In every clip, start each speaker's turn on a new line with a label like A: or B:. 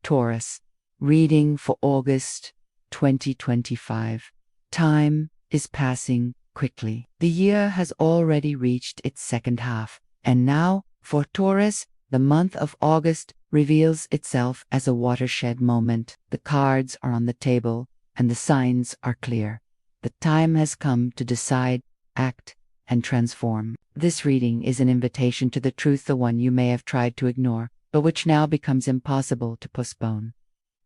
A: Taurus. Reading for August 2025. Time is passing quickly. The year has already reached its second half, and now, for Taurus, the month of August reveals itself as a watershed moment. The cards are on the table, and the signs are clear. The time has come to decide, act, and transform. This reading is an invitation to the truth, the one you may have tried to ignore, but which now becomes impossible to postpone.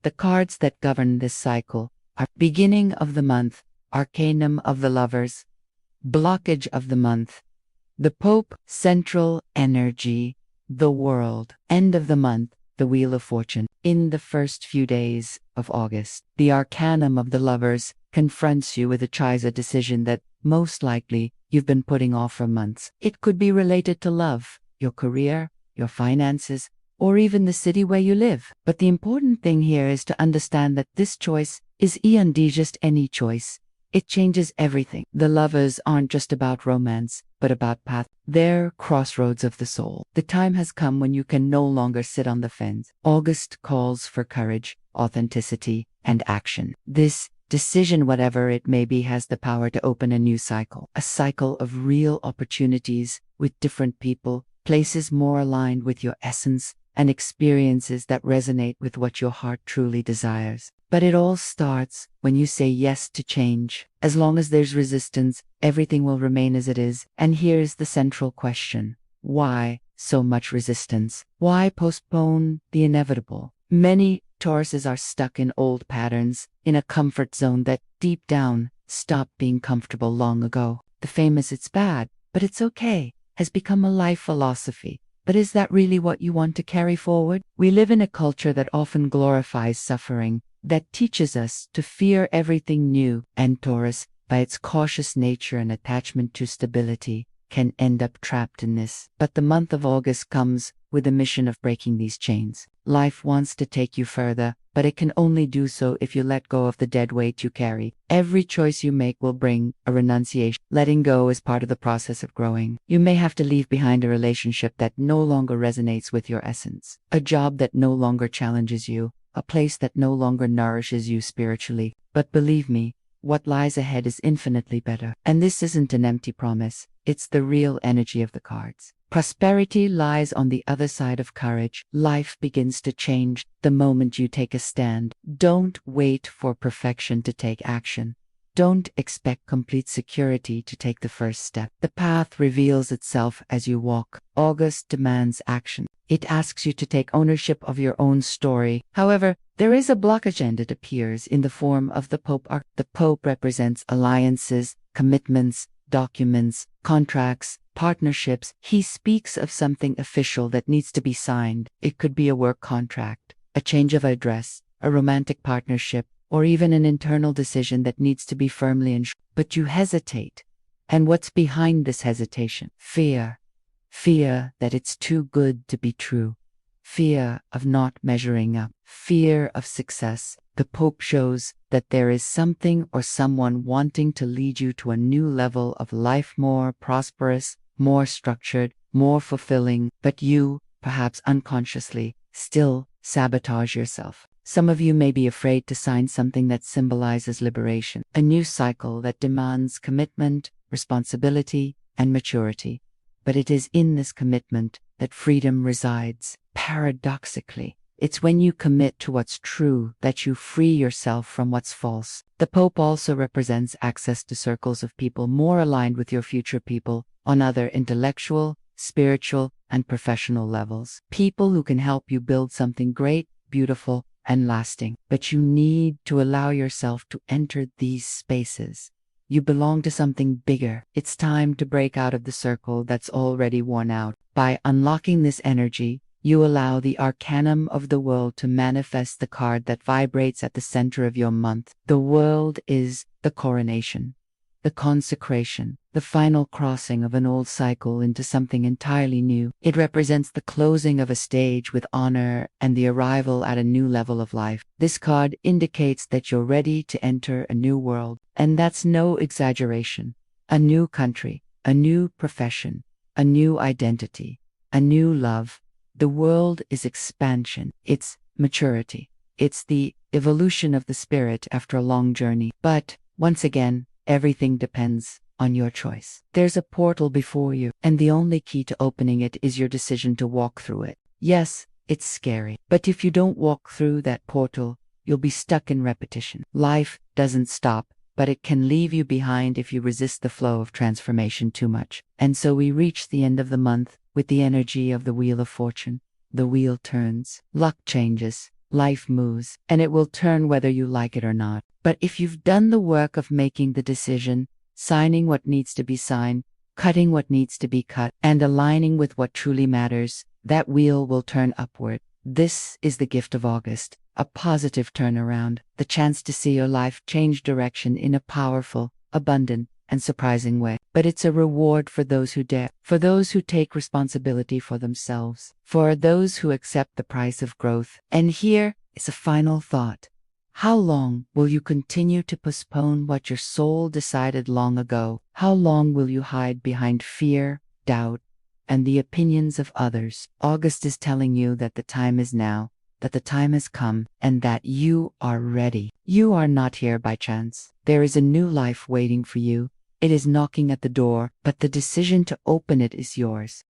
A: The cards that govern this cycle are beginning of the month, arcanum of the lovers, blockage of the month, the Pope, central energy, the world, end of the month, the wheel of fortune. In the first few days of August, the arcanum of the lovers confronts you with a decision that most likely you've been putting off for months. It could be related to love, your career, your finances, or even the city where you live. But the important thing here is to understand that this choice is just any choice. It changes everything. The lovers aren't just about romance, but about path. They're crossroads of the soul. The time has come when you can no longer sit on the fence. August calls for courage, authenticity, and action. This decision, whatever it may be, has the power to open a new cycle. A cycle of real opportunities with different people, places more aligned with your essence, and experiences that resonate with what your heart truly desires. But it all starts when you say yes to change. As long as there's resistance, everything will remain as it is. And here's the central question. Why so much resistance? Why postpone the inevitable? Many Tauruses are stuck in old patterns, in a comfort zone that, deep down, stopped being comfortable long ago. The famous "it's bad, but it's okay" has become a life philosophy. But is that really what you want to carry forward? We live in a culture that often glorifies suffering, that teaches us to fear everything new, and Taurus, by its cautious nature and attachment to stability, can end up trapped in this. But the month of August comes with a mission of breaking these chains. Life wants to take you further, but it can only do so if you let go of the dead weight you carry. Every choice you make will bring a renunciation. Letting go is part of the process of growing. You may have to leave behind a relationship that no longer resonates with your essence, a job that no longer challenges you, a place that no longer nourishes you spiritually. But believe me, what lies ahead is infinitely better. And this isn't an empty promise, it's the real energy of the cards. Prosperity lies on the other side of courage. Life begins to change the moment you take a stand. Don't wait for perfection to take action. Don't expect complete security to take the first step. The path reveals itself as you walk. August demands action. It asks you to take ownership of your own story. However, there is a blockage, and it appears in the form of the Pope. The Pope represents alliances, commitments, documents, contracts, partnerships. He speaks of something official that needs to be signed. It could be a work contract, a change of address, a romantic partnership, or even an internal decision that needs to be firmly ensured. But you hesitate. And what's behind this hesitation? Fear. Fear that it's too good to be true. Fear of not measuring up. Fear of success. The Pope shows that there is something or someone wanting to lead you to a new level of life, more prosperous, more structured, more fulfilling, but you, perhaps unconsciously, still sabotage yourself. Some of you may be afraid to sign something that symbolizes liberation, a new cycle that demands commitment, responsibility, and maturity. But it is in this commitment that freedom resides. Paradoxically, it's when you commit to what's true that you free yourself from what's false. The Pope also represents access to circles of people more aligned with your future, people on other intellectual, spiritual, and professional levels. People who can help you build something great, beautiful, and lasting. But you need to allow yourself to enter these spaces. You belong to something bigger. It's time to break out of the circle that's already worn out. By unlocking this energy, you allow the arcanum of the world to manifest, the card that vibrates at the center of your month. The world is the coronation, the consecration, the final crossing of an old cycle into something entirely new. It represents the closing of a stage with honor and the arrival at a new level of life. This card indicates that you're ready to enter a new world, and that's no exaggeration. A new country, a new profession, a new identity, a new love. The world is expansion. It's maturity. It's the evolution of the spirit after a long journey. But, once again, everything depends on your choice. There's a portal before you, and the only key to opening it is your decision to walk through it. Yes, it's scary, but if you don't walk through that portal, you'll be stuck in repetition. Life doesn't stop, but it can leave you behind if you resist the flow of transformation too much. And so we reach the end of the month with the energy of the Wheel of Fortune. The wheel turns, luck changes, life moves, and it will turn whether you like it or not. But if you've done the work of making the decision, signing what needs to be signed, cutting what needs to be cut, and aligning with what truly matters, that wheel will turn upward. This is the gift of August, a positive turnaround, the chance to see your life change direction in a powerful, abundant, and surprising way. But it's a reward for those who dare, for those who take responsibility for themselves, for those who accept the price of growth. And here is a final thought. How long will you continue to postpone what your soul decided long ago? How long will you hide behind fear, doubt, and the opinions of others? August is telling you that the time is now, that the time has come, and that you are ready. You are not here by chance. There is a new life waiting for you. It is knocking at the door, but the decision to open it is yours.